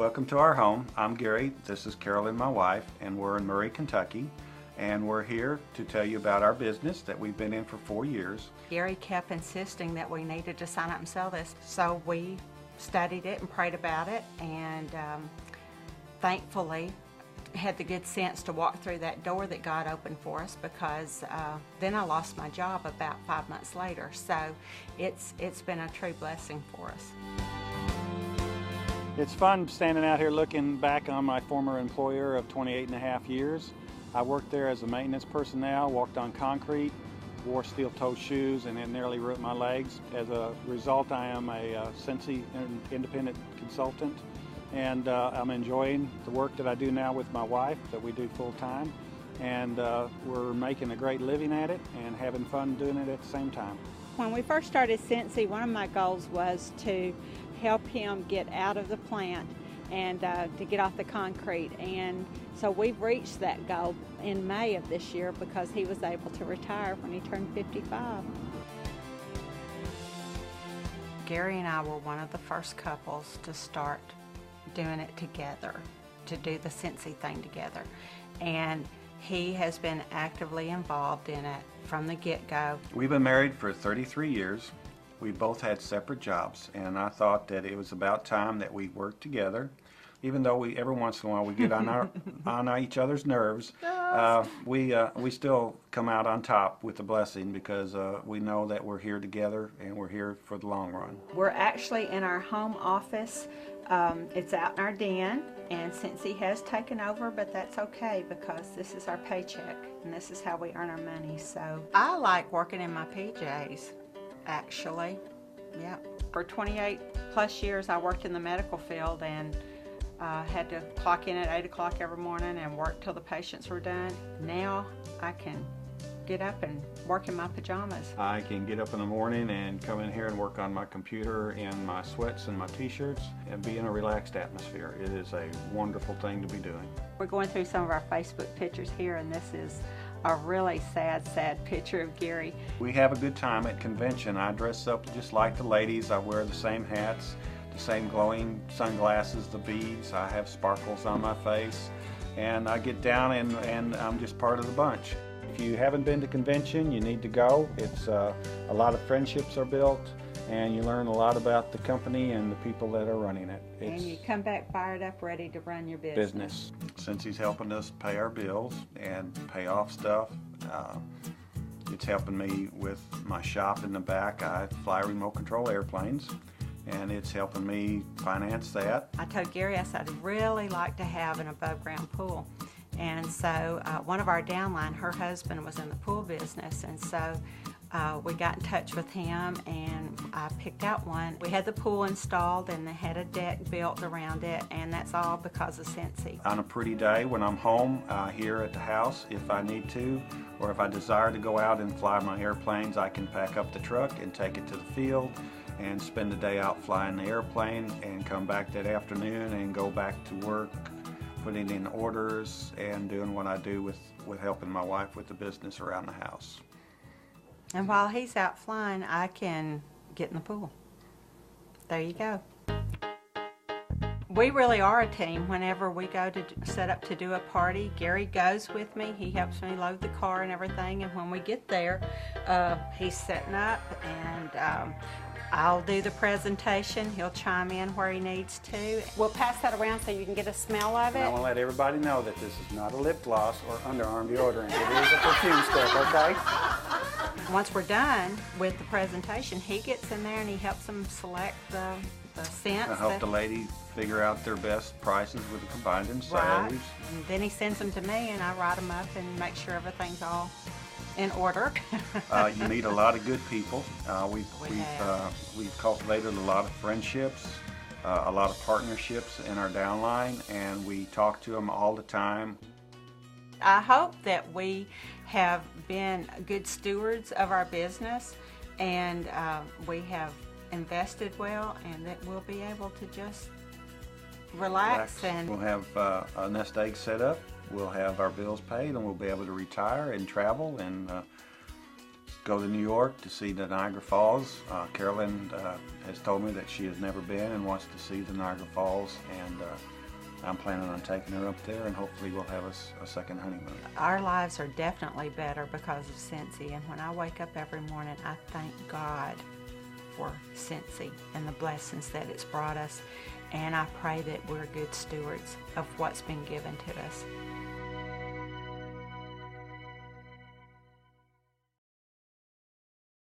Welcome to our home. I'm Gary, this is Carolyn, my wife, and we're in Murray, Kentucky. And we're here to tell you about our business that we've been in for 4 years. Gary kept insisting that we needed to sign up and sell this, so we studied it and prayed about it, and thankfully had the good sense to walk through that door that God opened for us, because then I lost my job about 5 months later. So it's been a true blessing for us. It's fun standing out here looking back on my former employer of 28.5 years. I worked there as a maintenance personnel, walked on concrete, wore steel-toe shoes, and it nearly ruined my legs. As a result, I am a Scentsy independent consultant, and I'm enjoying the work that I do now with my wife, that we do full-time, and we're making a great living at it and having fun doing it at the same time. When we first started Scentsy, one of my goals was to help him get out of the plant and to get off the concrete, and so we've reached that goal in May of this year because he was able to retire when he turned 55. Gary and I were one of the first couples to start doing it together, to do the Scentsy thing together, and he has been actively involved in it from the get-go. We've been married for 33 years. We both had separate jobs, and I thought that it was about time that we worked together. Even though every once in a while we get on each other's nerves, we still come out on top with the blessing, because we know that we're here together and we're here for the long run. We're actually in our home office. It's out in our den, and Scentsy has taken over, but that's okay because this is our paycheck and this is how we earn our money. So I like working in my PJs, actually. Yeah. For 28 plus years I worked in the medical field, and had to clock in at 8 o'clock every morning and work till the patients were done. Now I can get up and work in my pajamas. I can get up in the morning and come in here and work on my computer in my sweats and my t-shirts and be in a relaxed atmosphere. It is a wonderful thing to be doing. We're going through some of our Facebook pictures here, and this is a really sad picture of Gary. We have a good time at convention. I dress up just like the ladies. I wear the same hats, the same glowing sunglasses, the beads. I have sparkles on my face, and I get down and I'm just part of the bunch. If you haven't been to convention, you need to go. It's a lot of friendships are built, and you learn a lot about the company and the people that are running it. And you come back fired up, ready to run your business. Since he's helping us pay our bills and pay off stuff, it's helping me with my shop in the back. I fly remote control airplanes, and it's helping me finance that. I told Gary, I said, I'd really like to have an above ground pool. And so one of our downline, her husband was in the pool business, and so we got in touch with him, and I picked out one. We had the pool installed, and they had a deck built around it, and that's all because of Scentsy. On a pretty day when I'm home here at the house, if I need to, or if I desire to go out and fly my airplanes, I can pack up the truck and take it to the field and spend the day out flying the airplane, and come back that afternoon and go back to work, putting in orders and doing what I do with helping my wife with the business around the house. And while he's out flying, I can get in the pool. There you go. We really are a team. Whenever we go to set up to do a party, Gary goes with me. He helps me load the car and everything, and when we get there, he's setting up, and I'll do the presentation. He'll chime in where he needs to. We'll pass that around so you can get a smell of it. And I want to let everybody know that this is not a lip gloss or underarm deodorant. It is a perfume stick, okay? Once we're done with the presentation, he gets in there and he helps them select the scents. I help the lady figure out their best prices with the combined and sales. Right. And then he sends them to me, and I write them up and make sure everything's all in order. You meet a lot of good people. We've cultivated a lot of friendships, a lot of partnerships in our downline, and we talk to them all the time. I hope that we have been good stewards of our business, and we have invested well, and that we'll be able to just relax. And we'll have a nest egg set up, we'll have our bills paid, and we'll be able to retire and travel and go to New York to see the Niagara Falls. Carolyn has told me that she has never been and wants to see the Niagara Falls, and I'm planning on taking her up there, and hopefully we'll have a second honeymoon. Our lives are definitely better because of Scentsy, and when I wake up every morning, I thank God for Scentsy and the blessings that it's brought us, and I pray that we're good stewards of what's been given to us.